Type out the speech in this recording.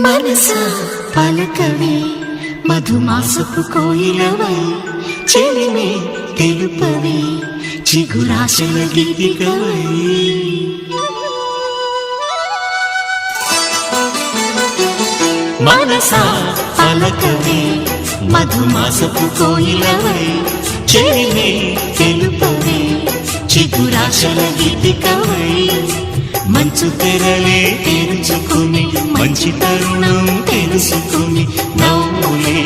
మనసా పలకవే మధుమాసపు కోయిలవై చెలిమే తెలుపవే చిగురాశల గీతికవై మనసా పలకవే మధుమాసపు కోయిలవై చెలిమే తెలుపవే చిగురాశల గీతికవై మంచు తెరలే తెరుచుకుని మంచి తరుణం తెలుసుకుని నవ్వులే